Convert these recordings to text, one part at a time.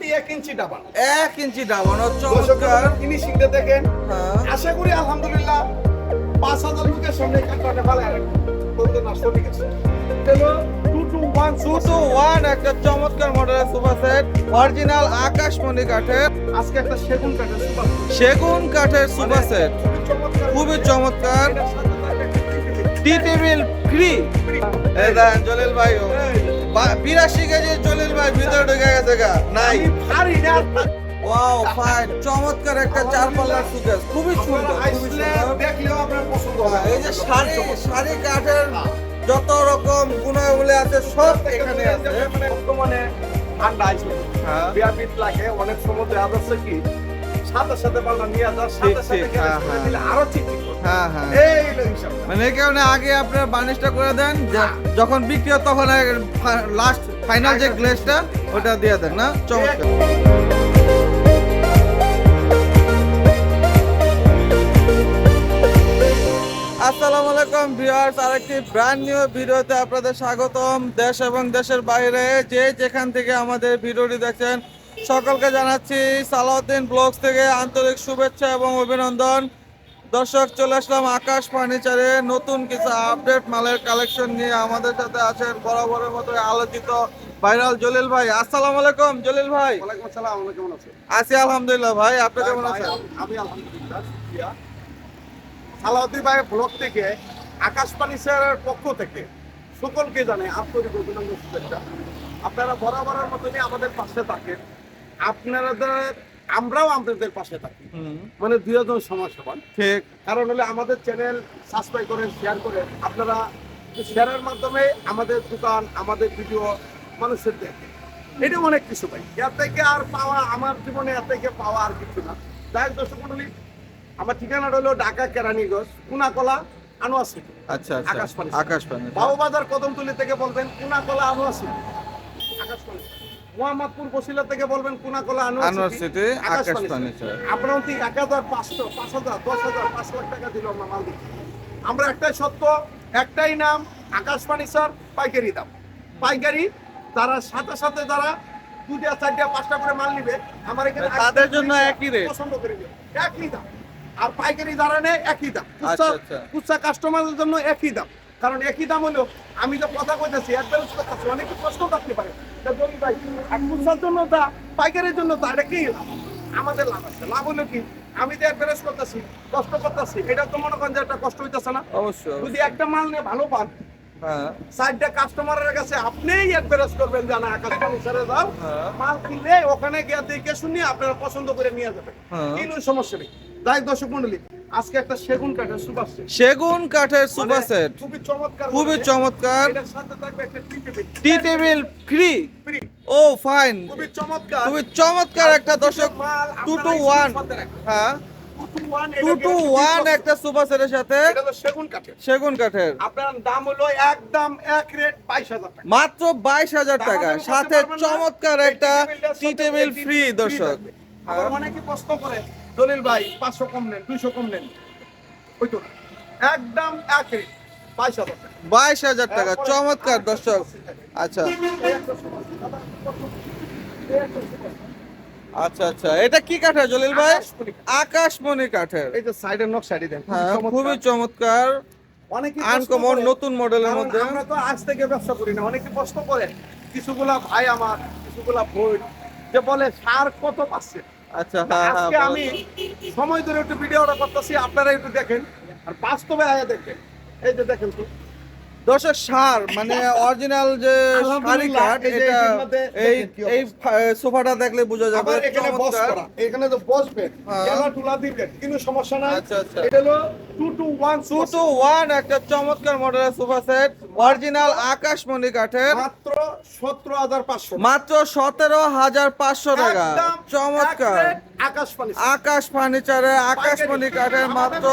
মাটি 1 ইঞ্চি ডাবান। 1 ইঞ্চি ডাবানো চমৎকার। ফিনিশিংটা দেখেন। হ্যাঁ। আশা করি আলহামদুলিল্লাহ 5000 লোকের সামনে কাটতে ভালো আর বলতে না সঠিক আছে। হলো 221 221 একটা চমৎকার মডেলের সোফা সেট, অরিজিনাল আকাশমণি কাঠের। আজকে একটা সেগুন কাঠের সুপার সেগুন কাঠের সোফা সেট, চমৎকার। খুবই চমৎকার। এটার সাথে থাকবে একটা টি টেবিল ফ্রি। এই দেন জলিল ভাই 82 কেজি জলিল ভাই ভিতরে ঢুকে গেছে গা নাই। আমি পারি না। ওয়াও ফাইন, চমৎকার একটা চার পাল্লার সুকেস, খুবই সুন্দর, খুবই আইসলে সুন্দর। দেখলেও আপনার পছন্দ হবে। এই যে শাড়ি কাঠের যত রকম গুণাবলী আছে সব এখানে আছে। মানে বর্তমানে ঠান্ডা আইসলে হ্যাঁ। বিয়াপিট লাগে অনেক সময় দেখা যাচ্ছে কি সাথে সাথে পাল্লা নিয়ে যাওয়ার সাথে ঠিক, সাথে ঠিক, গ্যারেজ হ্যাঁ, করে হ্যাঁ। দিলে আরো চিকচিক করবে। হ্যাঁ হ্যাঁ, এই হলো হিসাব। মানে এই কারণে আগে আপনার বার্নিশটা করে দেন, যখন বিক্রি হয় তখন লাস্ট ফাইনাল যে গ্লেজটা ওটা দিয়ে দেন না। চমৎকার। আসসালামু আলাইকুম ভিউয়ার্স, আরেকটি ব্র্যান্ড নিউ ভিডিওতে আপনাদের স্বাগতম। দেশ এবং দেশের বাইরে যে যেখান থেকে আমাদের ভিডিওটি দেখছেন সকলকে জানাচ্ছি সালাউদ্দিন ব্লগস থেকে আন্তরিক শুভেচ্ছা এবং অভিনন্দন। দর্শক, চলে আসলাম আকাশ ফার্নিচারে নতুন কিছু আপডেট মালের কালেকশন নিয়ে। আমাদের সাথে আছেন বরাবরের মতো আলোচিত ভাইরাল জলিল ভাই। আসসালামু আলাইকুম জলিল ভাই। ওয়ালাইকুম আসসালাম, আপনি কেমন আছেন? আছি আলহামদুলিল্লাহ ভাই, আপনি কেমন আছেন? আমি আলহামদুলিল্লাহ শুকরিয়া। সালাউদ্দিন ভাই ব্লগ থেকে আকাশ ফার্নিচারের পক্ষ থেকে সকলকে জানাই আন্তরিক অভিনন্দন শুভেচ্ছা। আপনারা বরাবরের মতনই আমাদের পাশে থাকেন, আপনাদের আমরাও আপনাদের পাশে থাকি, মানে দুজন সমান সমান। ঠিক। কারণ হলে আমাদের চ্যানেল সাবস্ক্রাইব করেন, শেয়ার করেন। আপনারা শেয়ারের মাধ্যমে আমাদের দোকান, আমাদের ভিডিও মানুষের দেখে, এটা অনেক কিছু পাই। এর থেকে আর পাওয়া আমার জীবনে এর থেকে পাওয়া আর কিছু না। যাই দর্শক মন্ডলী, আমার ঠিকানাটা হলো ঢাকা কেরানীগঞ্জ, কুনাকলা আনোয়ার সিটি। আচ্ছা আচ্ছা, আকাশ ফার্নিচার। আকাশ ফার্নিচার। বাবুবাজার কদমতলী থেকে বলবেন কুনাকলা আনোয়ার সিটি আকাশ ফার্নিচার। মোহাম্মদপুর বসিলা থেকে বলবেন কুনাকলা আনোয়ার আনোয়ার সিটি আকাশ ফার্নিচার। আপনার ঠিক 1500, 5000, 10,000, 5 লাখ টাকা দিল আমরা মাল দিচ্ছি। আমরা একটাই সত্য, একটাই নাম, আকাশ ফার্নিচার। পাইকারি দাম, পাইকারি। তারা সাথে সাথে যারা 2টা 4টা 5টা করে মাল নিবে আমার এখানে তাদের জন্য একই রেট, পছন্দ করে নিবে, একই দাম। আর পাইকারি যারা নেয় একই দাম। আচ্ছা আচ্ছা, খুচরা কাস্টমারদের জন্য একই দাম। কারণ একই দাম হলো, আমি যে কথা কইতেছি অ্যাডভান্স করতেছি, অনেকে প্রশ্ন থাকতে পারে যে জমি ভাই আর খুচরার জন্য তা পাইকারির জন্য তা, এটা কি লাভ? আমাদের লাভ আছে। লাভ হলো কি, আমি যে অ্যাডভান্স করতেছি, কষ্ট করতেছি, এটা তো মনে করেন যে একটা কষ্ট হইতেছে না? অবশ্যই। যদি একটা মাল নিয়ে ভালো পান, হ্যাঁ 4টা কাস্টমারের কাছে আপনিই অ্যাডভান্স করবেন যে না আকাশ ফার্নিচারে যাও, হ্যাঁ। মাল কিনলে ওখানে গিয়ে দেখে শুনে আপনারা পছন্দ করে নিয়ে যাবেন, হ্যাঁ। কোনো সমস্যা নেই। তাই দর্শক মন্ডলী, আজকে একটা সেগুন কাঠের সুপার সেট, সেগুন কাঠের সোফা মানে সেট, খুবই চমৎকার, খুবই চমৎকার। এটার সাথে থাকবে একটা টি টেবিল ফ্রি। ফ্রি। ও ফাইন, খুবই চমৎকার, খুবই চমৎকার একটা দর্শক। মাল 221, হ্যাঁ 221 একটা সোফা সেটের সাথে এটা তো সেগুন কাঠের। সেগুন কাঠের আপনার দাম হলো একদম এক রেট 22,000 টাকা। মাত্র 22,000 টাকা, সাথে চমৎকার একটা টি টেবিল ফ্রি। দর্শক, আবার অনেকে প্রশ্ন করে দলিল ভাই 500 কম নেন, 200 কম নেন, ওই তো না। একদম এক রেট 22,000 টাকা। 22,000 টাকা, চমৎকার দর্শক। আচ্ছা আচ্ছা আচ্ছা, এটা কি কাঠের জলিল ভাই? আকাশমণি কাঠের। এই যে সাইডের নকশাটি দেন, হ্যাঁ খুবই চমৎকার, অনেকে আনকমন নতুন মডেলের কারণ মধ্যে। আমরা তো আজ থেকে ব্যবসা করি না, অনেকে প্রশ্ন করে, কিছুগুলা ভাই আমার, কিছুগুলা বই, যে বলে সার কত পাচ্ছে। আচ্ছা হ্যাঁ হ্যাঁ, আজকে আমি সময় ধরে একটু ভিডিওটা করতেছি, আপনারা একটু দেখেন আর বাস্তবে আয়া দেখেন। এই যে দেখেন তো দর্শক, সার মানে অরিজিনাল যে শাড়ি আলহামদুলিল্লাহ, কাঠ, এই যে এটা এটার মধ্যে এই দেখেন কি এই অবস্থা। সোফাটা দেখলে বোঝা যাবে আবার এখানে বস চমৎকার। করা, এখানে তো বসবেন, হ্যাঁ। খেলা টুলা দিবেন, কোনো সমস্যা নাই। আচ্ছা, আচ্ছা। এটা হলো 221 221 একটা চমৎকার মডেলের সোফা সেট, অরিজিনাল আকাশমণি কাঠের, মাত্র 17,500 মাত্র 17,500 টাকা। একদম চমৎকার এক রেট আকাশ পানি। আকাশ ফার্নিচারে আকাশমণি কাঠের মাত্র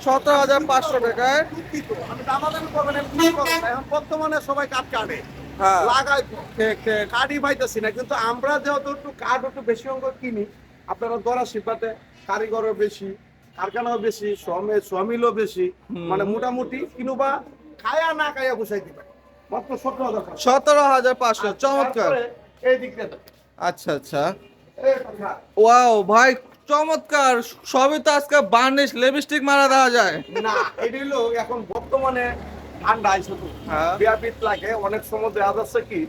17,500 টাকায়। দুঃখিত, আমি দামাদামি করবেন না, ভুল করবেন না। এখন বর্তমানে সবাই কাঠ কাটে, হ্যাঁ লাগাই তো। ঠিক ঠিক। কাঠই পাইতেছি না, কিন্তু আমরা যেহেতু একটু কাঠ একটু বেশি অঙ্ক কিনি, আপনারা দরা শিল্পাতে কারিগরও বেশি, কারখানাও বেশি, শ্রমিকও বেশি, মানে মোটামুটি কিনুবা খায়া না খায়া গুছাই দিবে। মাত্র 17,500। 17,500, চমৎকার। তারপরে এই দিকটা দেখেন। আচ্ছা আচ্ছা, এই কথা। ওয়াও ভাই চমৎকার, সবই তো আজকে বার্নিশ লিপস্টিক মারা দেওয়া যায়। না এটা হলো এখন বর্তমানে ঠান্ডা আইসো তো হ্যাঁ। বিয়াপিত লাগে, অনেক সময় দেখা যাচ্ছে কি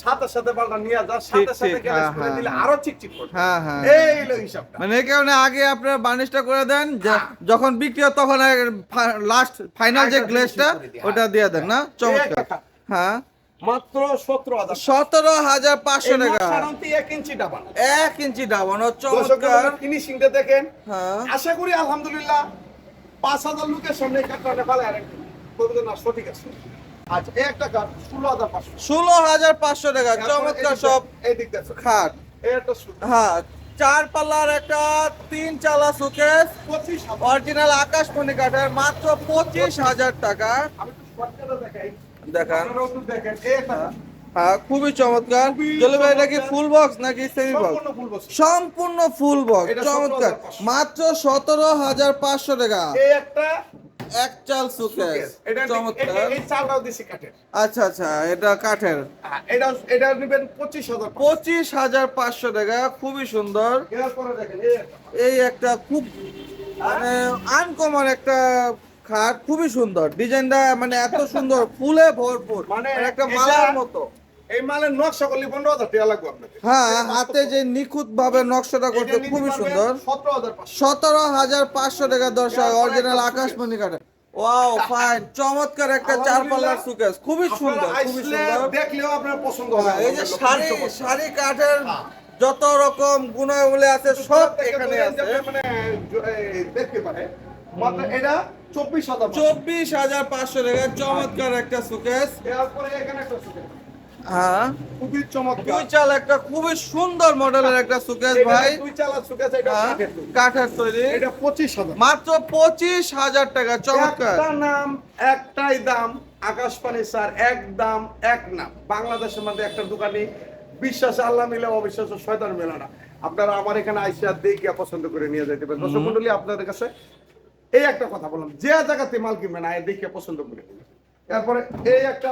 সাথে সাথে পাল্টা নিয়ে যা ঠিক, সাথে সাথে ঠিক, গ্যাস হ্যাঁ, করে দিলে হ্যাঁ, আরো চিকচিক করবে। হ্যাঁ হ্যাঁ, এই হলো হিসাবটা। মানে এই কারণে আগে আপনারা বার্নিশটা করে দেন, যখন বিক্রি হয় তখন লাস্ট ফাইনাল যে আরেকটা গ্লেজটা finishing করে দিই, ওটা দিয়ে দেন না, চমৎকার। হ্যাঁ, মাত্র 17,000 17,500 টাকা, 1 ইঞ্চি ডাবল 1 ইঞ্চি ডাবানো, চমৎকার। ফিনিশিংটা দেখেন। হ্যাঁ, আশা করি আলহামদুলিল্লাহ 5,000 লোকের সামনে কাটতে পারে আরেকটু বলবেন না সঠিক আছে। আচ্ছা এই একটা কাট 16,500 16,500 টাকা, চমৎকার সব এই দিক দেখো খাট। এই একটা সুন্দর হ্যাঁ, 4 পাল্লার একটা 3 চালা সুকেস 25,000 অরিজিনাল আকাশমণি কাঠের, মাত্র 25,000 টাকা। আমি একটু শর্টকাটে দেখাই দেখান। আপনারাও একটু দেখেন এই একটা হ্যাঁ, খুবই চমৎকার। খুবই জলি ভাই, এটা কি চমৎকার। ফুল বক্স নাকি সেমি বক্স? সম্পূর্ণ ফুল বক্স। সম্পূর্ণ ফুল বক্স, এটা চমৎকার, 17,500 মাত্র 17,500 টাকা। এই একটা এক চাল সুকেস, এটা চমৎকার। এই চালটাও দিছি কাঠের। আচ্ছা আচ্ছা, এটা কাঠের, এটা নেবেন 25,000 25,500 টাকা, খুবই সুন্দর। এরপরে দেখেন এই একটা এই একটা খুব মানে আনকমন একটা খাট, খুবই সুন্দর ডিজাইনটা, মানে এত সুন্দর, ফুলে ভরপুর, মানে মানে একটা এটা- মালার মতো। এই মালের নকশা করলে 15,000 টাকা লাগবে আপনাদের। হ্যাঁ, হাতে যে নিখুঁত ভাবে নকশাটা করতে এটা নিতে খুবই পারবেন সুন্দর। 17,500 17,500 টাকা দর্শক, এরপরে অরিজিনাল একটা আকাশমণি কাঠের। ওয়াও ফাইন, চমৎকার একটা 4 পাল্লার সুকেস, খুবই সুন্দর, আপনারা খুবই আসলে সুন্দর। দেখলেও আপনার পছন্দ হবে। হ্যাঁ, এই যে শাড়ি শাড়ি কাঠের হ্যাঁ। যত রকম গুণাবলী আছে সব এখানে আছে। মানে দেখতে পারে মাত্র এটা 24,000 24,500 টাকা, চমৎকার একটা সুকেস। এরপরে এখানে একটা সুকেস হ্যাঁ, খুবই চমৎকার। দুই চাল একটা খুবই সুন্দর মডেলের একটা সুকেস এটা ভাই। দুই চালা সুকেস, এটা হ্যাঁ, কাঠের তৈরি। কাঠের তৈরি, এটা 25,000 মাত্র 25,000 টাকা, চমৎকার। একটা নাম একটাই দাম, আকাশ ফার্নিচার, এক দাম এক নাম। বাংলাদেশের মধ্যে একটা দোকানে বিশ্বাসে আল্লাহ মিলে, অবিশ্বাসে শয়তান মেলে না। আপনারা আমার এখানে আইসা দেখে পছন্দ করে নিয়ে যেতে পারেন। দর্শক মণ্ডলী, আপনাদের কাছে এই একটা কথা বললাম, যে জায়গাতে মাল কিনবেন আয় দেখে পছন্দ করে নিবেন। তারপরে এই একটা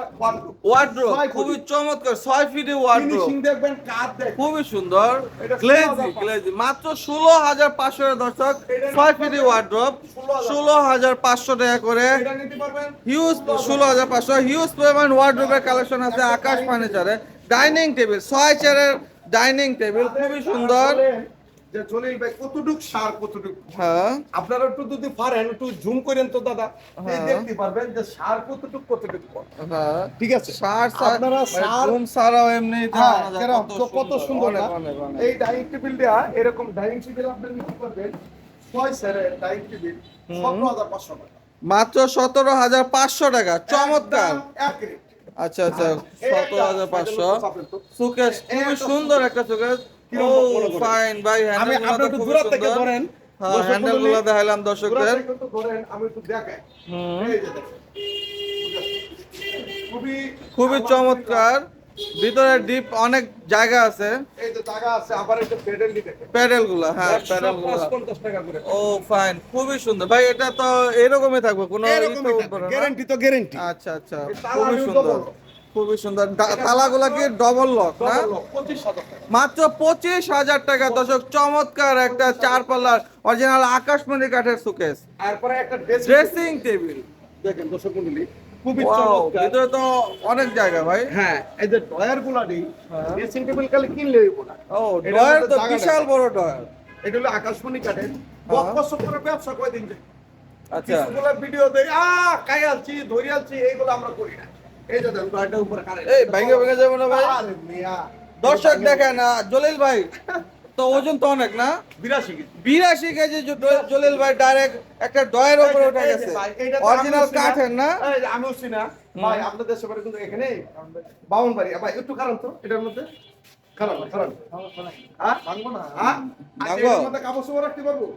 ওয়ার্ড্রোব 6 খুবই চমৎকার, 6 ফিটের ওয়ার্ড্রোব, ফিনিশিং দেখবেন, কাঠ দেখবেন। খুবই সুন্দর, এটা গ্লেজি 16,500 গ্লেজি, মাত্র 16,500 এর দর্শক, 6 ফিটের ওয়ার্ড্রোব 16,500 টাকা করে। এটা নিতে পারবেন হিউজ 16,500, হিউজ পরিমাণ ওয়ার্ড্রোবের কালেকশন আছে আকাশ ফার্নিচারে। ডাইনিং টেবিল, 6 চেয়ারের ডাইনিং টেবিল, খুবই সুন্দর। যে জলিল ভাই কতটুক সার কতটুক, হ্যাঁ আপনারা একটু যদি পারেন একটু জুম করেন তো দাদা, হ্যাঁ। দেখতে পারবেন যে সার কতটুক কম। হ্যাঁ, ঠিক আছে, সার আপনারা সার রুম সারাও এমনি হ্যাঁ, কেরম, তো কত সুন্দর না? অনেক, অনেক। এই ডাইনিং টেবিলটা, এরকম ডাইনিং টেবিল আপনি নিতে পারবেন 6 সেরের ডাইনিং টেবিল 17,500 টাকা। মাত্র 17,500 টাকা, চমৎকার। একদম এক রেট। আচ্ছা আচ্ছা, এই একটা 17,500 চাপেন তো। সুকেস, খুবই সুন্দর একটা সুকেস। ও কিরকম বড় করে? ফাইন ভাই, আমি হ্যান্ডেলগুলো আপনি তো একটু খুবই দূর থেকে সুন্দর। ধরেন, হ্যাঁ, দর্শক হ্যান্ডেলগুলো মণ্ডলী, দেখাইলাম দূর দর্শকদের। থেকে একটু ধরেন, আমি একটু দেখাই। হুম, এই যে দেখেন। খুবই খুবই চমৎকার, ভিতরে ডিপ অনেক জায়গা আছে। এই যে জায়গা আছে, আবার একটা প্যাডেল দিতে প্যাডেল গুলা, হ্যাঁ প্যাডেল গুলা, 150 টাকা করে। ও ফাইন, খুবই সুন্দর ভাই। এটা তো এরকমই থাকবে, কোনো এরকমই থাকবে, গ্যারান্টি তো গ্যারান্টি। আচ্ছা আচ্ছা, এই তালা খুবই কিন্তু সুন্দর, বড়। খুবই সুন্দর। তালাগুলা কি ডবল লক না? 25,000 টাকা। মাত্র 25,000 টাকা দর্শক, চমৎকার একটা 4 পাল্লার অরিজিনাল আকাশমণি কাঠের সুকেস। তারপরে একটা ড্রেসিং টেবিল, দেখেন দর্শক মণ্ডলী, খুবই ওয়াও, চমৎকার। ভিতরে তো অনেক জায়গা ভাই। হ্যাঁ, এই যে ডয়ার গুলা দিই, হ্যাঁ। ড্রেসিং টেবিল খালি কিনলে হইব না। ও এটার ডয়ার মধ্যে তো জায়গা বিশাল নাই। বড় ডয়ার। এটা হলো আকাশমণি কাঠের। হ্যাঁ। বছর করে ব্যবসা কয়দিন যায়। আচ্ছা, কিছুগুলা ভিডিও দেই, কাই আলছি, ধরি আলছি, এইগুলো আমরা করি না। এই যে দেখেন ডয়ারটার উপরে কারেন্ট। এই ভেঙে ভেঙে যাবে না ভাই? আরে মিয়া, দর্শক দেখেন না, জলিল ভাই তো ওজন তো অনেক না, 82 কেজি। 82 কেজি জলিল ভাই ডাইরেক্ট একটা ডয়ের উপরে উঠে এই যে গেছে, ভাই, এইটা তো অরিজিনাল আমিও চিনি কাঠের না? এই যে আমিও চিনি না। ভাই, আপনাদের দেশে বাড়ি কিন্তু এখানে বাউনবাড়ি। ভাই একটু খারাপ তো এটার মধ্যে, খারাপ না, খারাপ না। ভাঙবো না? আচ্ছা, ভাঙবো? এটার মধ্যে কাপড় চোপড় রাখতে পারবো?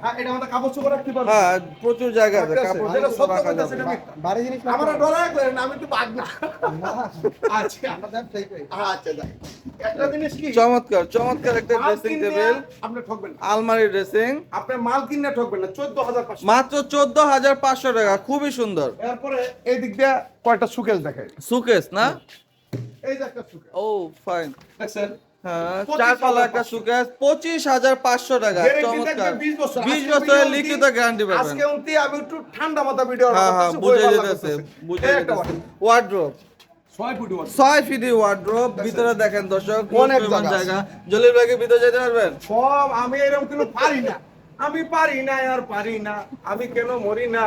হ্যাঁ, এটার মধ্যে কাপড় চোপড় রাখতে পারবো? হ্যাঁ, প্রচুর জায়গা আছে, ঠিক আছে, কাপড় যেটা সত্য রাখা কথা যাবে। সেটা মিথ্যা। আমরা ডরাই করেন, আমি তো বাঘ না। আচ্ছা, আচ্ছা, যাই। একটা জিনিস কি, চমৎকার চমৎকার একটা মাল ড্রেসিং কিনলে টেবিল, আপনি ঠকবেন না। আলমারি ড্রেসিং, আপনি মাল কিনলে ঠকবেন না। 14,500। মাত্র 14,500 টাকা, খুবই সুন্দর। এরপরে এই দিক দিয়ে কয়টা সুকেস দেখাই। সুকেস না? এই যে একটা সুকেস ও ফাইন, দেখছেন, হ্যাঁ, 25,500 চার পাল্লা একটা সুকেস 25,500 টাকা। Guarantee চমৎকার, থাকবে 20 বছর। 20 আজকে বছরের video লিখিত অবধি- গ্যারান্টি পাবেন। আজকে অবধি আমি একটু ঠান্ডা মাথা ভিডিও হ্যাঁ হ্যাঁ, বুঝে যেতেছে, বুঝে একটা যেতেছে। ওয়ার্ড্রোব 6 ফুট 6 ফিটি ওয়ার্ড্রোব, ভিতরে দেখেন দর্শক অনেক পরিমাণ জায়গা জায়গা। জলিল ভাইকে ভিতরে যেতে পারবেন? সব আমি এরকম কিন্তু পারি না, আমি পারি না আর পারি না, আমি কেন মরি না,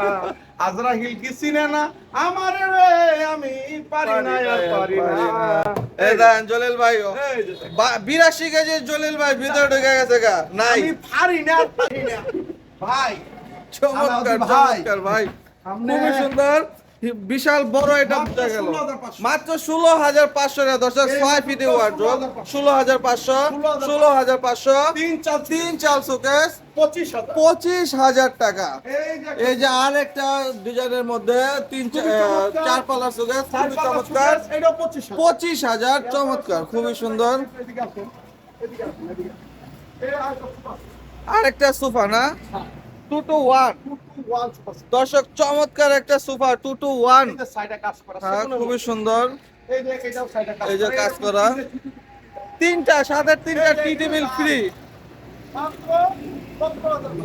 আজরাহিল কি চিনে না আমার রে, আমি পারি না আর পারি না। এই দেন জলিল ভাইও এই যে দেখেন। 82 কেজি জলিল ভাই ভিতরে ঢুকে গেছে গা নাই। আমি পারি না আর পারি না ভাই। চমৎকার ভাই। চমৎকার ভাই, সামনে- খুবই সুন্দর, বিশাল বড় এটা মাত্র বুঝা গেল। 16,500 মাত্র 16,500 টাকা দর্শক, 6 ফিটি ওয়ার্ড্রোব 16,500, 16,500, 3 চাল শোকেস 25,000 25,000 টাকা। এই যে এই যে আরেকটা ডিজাইনের মধ্যে 4 পাল্লার শোকেস, খুবই চমৎকার, এটাও 25,000 25,000, চমৎকার, খুবই সুন্দর। এদিকে আসেন, এদিকে আসেন, এদিকে আসেন। এই আরেকটা সুপার। আরেকটা সোফা না, 2 to 1 2-1 সুপার। দর্শক, চমৎকার একটা সোফা 2 to 1। এই যে সাইডে কাজ করা, হ্যাঁ, সেগুলো খুবই সুন্দর। এই যে এটাও সাইডে কাজ এই যে করা। কাজ করা। তিনটা সাথে তিনটা টি টেবিল ফ্রি, মাত্র 17,000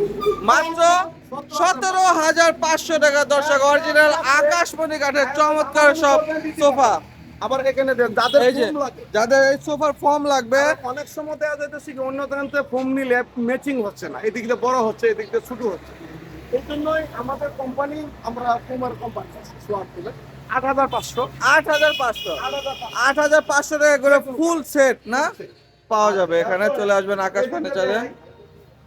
মাত্র 17,500 টাকা দর্শক। অরিজিনাল আকাশমণি কাঠের চমৎকার সব সোফা। আবার এখানে দেন যাদের এই যে ফোম লাগে, যাদের এই সোফার ফর্ম লাগবে, অনেক সময় দেখা যাইতেছে কি অন্য দোকান থেকে ফোম নিলে ম্যাচিং হচ্ছে না, এদিক দিয়ে বড় হচ্ছে, এদিক দিয়ে ছোট হচ্ছে। এই জন্যই আমাদের কোম্পানি, আমরা ফোমের কোম্পানি সোয়ার তুলে 8,500 8,500 8,500 টাকা করে ফুল সেট না পাওয়া যাবে। এখানে চলে আসবেন আকাশ ফার্নিচারে।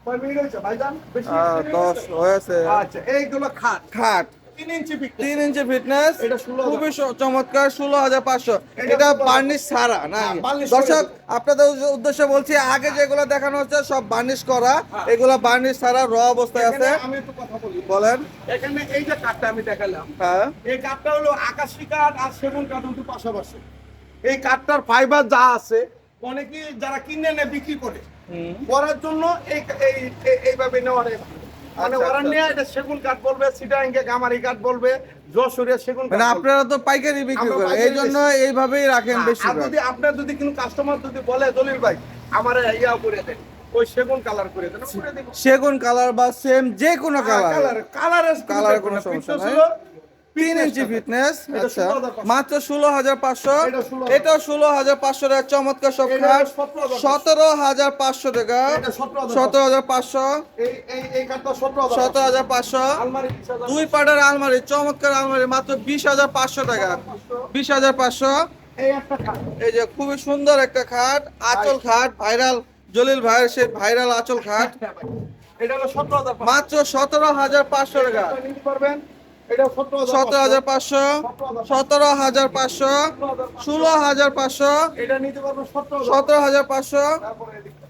কয় মিনিট হয়েছে ভাইজান? বেশি 10 হয়েছে। আচ্ছা, এইগুলো খাট খাট 3 ইঞ্চি বিক্রি। 3 ইঞ্চি ফিটনেস, এটা 16,000 খুবই চমৎকার, 16,500। এটা বার্নিশ ছাড়া না হ্যাঁ, বার্নিশ দর্শক, করে আপনাদের উদ্দেশ্যে বলছি, আগে যেগুলো দেখানো হচ্ছে সব বার্নিশ করা, এগুলো বার্নিশ ছাড়া র অবস্থায় আছে। এখানে আমি একটু কথা বলি। বলেন। এখানে এই যে কাঠটা আমি দেখালাম, হ্যাঁ, এই কাঠটা হলো আকাশী কাঠ আর সেগুন কাঠ দুটো পাশাপাশি। এই কাঠটার ফাইবার যা আছে, অনেকেই যারা কিনে এনে বিক্রি করে করার জন্য এইভাবে নেওয়ার মানে আচ্ছা, ওরা আচ্ছা, নিয়ে এটা সেগুন কাঠ বলবে, সিটাঙ্গে গামারি কাঠ বলবে, যশোরের সেগুন কাঠ মানে বলবে। আপনারা তো পাইকারি বিক্রি আমরা করেন, পাইকারি এই জন্য এইভাবেই রাখেন বেশি। আর যদি আপনার যদি কোনো কাস্টমার যদি বলে দলিল ভাই আমার ইয়া করে দেন, ওই সেগুন কালার করে দেন, করে দেব। সেগুন কালার বা সেম যে কোনো কালার, কালারের কোনো সমস্যা নাই। 3 ইঞ্চি ফিটনেস। এটা আচ্ছা, 16,500 মাত্র 16,500। এটা 16,500 এটাও 16,500 টাকা, চমৎকার সব এটা খাট 17,500 17,500 টাকা। এটা 17,500 17,500, এই কাঠটা 17,000 17,500। আলমারি 20,000 দুই পাটের আলমারি, চমৎকার আলমারি, মাত্র 20,500 টাকা, 20,500। এই একটা খাট এই যে খুবই সুন্দর একটা খাট, আঁচল খাট, ভাইরাল জলিল ভাইয়ের সেই ভাইরাল আঁচল খাট, এটা হলো 17,500 মাত্র 17,500 টাকা। এটা নিতে পারবেন, এটা 17,500, 17,500, 16,500, এটা নিতে পারবেন 17,000 17,500। তারপরে এদিকে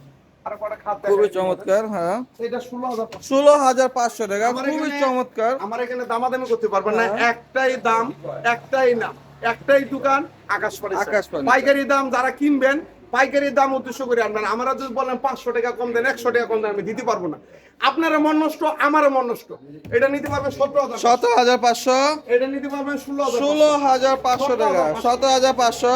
আর কটা খাট খুবই দেখাই। চমৎকার। হ্যাঁ, এটা 16,500 16,500 টাকা, আমার খুবই এখানে- চমৎকার। আমার এখানে দামাদামি করতে পারবেন না, হ্যাঁ। একটাই দাম, একটাই নাম, একটাই দোকান, আকাশ ফার্নিচার। আকাশ ফার্নিচার। পাইকারি দাম যারা কিনবেন, পাইকারি দাম উদ্দেশ্য করে আনবেন। আমরা যদি বলেন 500 টাকা কম দেন, 100 টাকা কম দেন, আমি দিতে পারবো না। আপনারা মন নষ্ট, আমারও মন নষ্ট। এটা নিতে পারবেন 17,000, 17,500, এটা নিতে পারবেন 16,000, 16,500 টাকা, 17,500।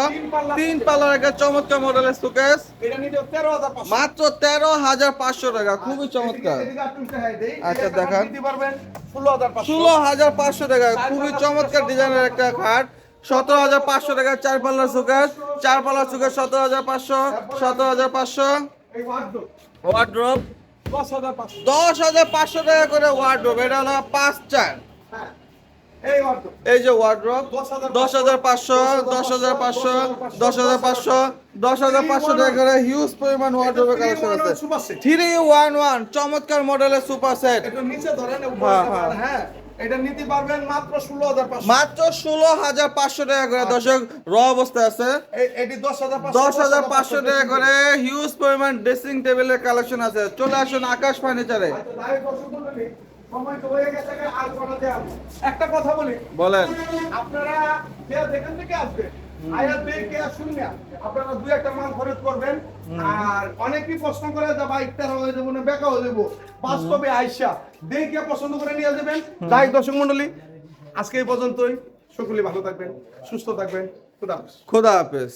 3 পাল্লার একটা চমৎকার মডেলের সুকেস, এটা নিতে 13,500 মাত্র 13,500 টাকা, খুবই চমৎকার। এদিকে আর তুলতে হয় দেই। আচ্ছা, এটা দেখান। নিতে পারবেন 16,500, 16,500 টাকা, খুবই চমৎকার ডিজাইনের একটা খাট, 17,500 টাকা। 4 পাল্লার সুকেস, 4 পাল্লার সুকেস 17,500, 17,500। এই ওয়ার্ডরোব ওয়ার্ড্রোব 10,500, 10,500 টাকা করে ওয়ার্ড্রোব, এটা হলো 5-4। হ্যাঁ, এই ওয়ার্ডরোব এই যে ওয়ার্ড্রোব 10,500, 10,500, 10,500, 10,500 টাকা করে হিউজ পরিমাণ ওয়ার্ড্রোবের কালেকশন আছে। Super set. 311 চমৎকার মডেলের সুপার সেট, এটা নিচে ধরেন, উপরে হ্যাঁ, দিতে পারেন, হ্যাঁ। এটা নিতে পারবেন মাত্র 16,500। মাত্র 16,500 টাকা করে দর্শক, র অবস্থায় আছে। এটি 10,500, 10,500 টাকা করে হিউজ পরিমাণ ড্রেসিং টেবিলের কালেকশন আছে। চলে আসুন আকাশ ফার্নিচারে। আচ্ছা, লাইভ দর্শক মণ্ডলী, সময় তো হয়ে গেছে, আর কটা দেব। একটা কথা বলি, বলেন। আপনারা যে যেখান থেকে আসবেন, আয়া দেখে আসুন না, আপনারা দুই একটা মাল খরচ করবেন। আর অনেকেই প্রশ্ন করে যে বাইকটা হয়ে যাবো না, বেকা হয়ে যাবো, বাস্তবে আইসা দেখে পছন্দ করে নিয়ে যাবেন। তাই দর্শক মণ্ডলী, আজকে এই পর্যন্তই। সকলে ভালো থাকবেন, সুস্থ থাকবেন। খুদা হাফেজ। খোদা হাফেজ।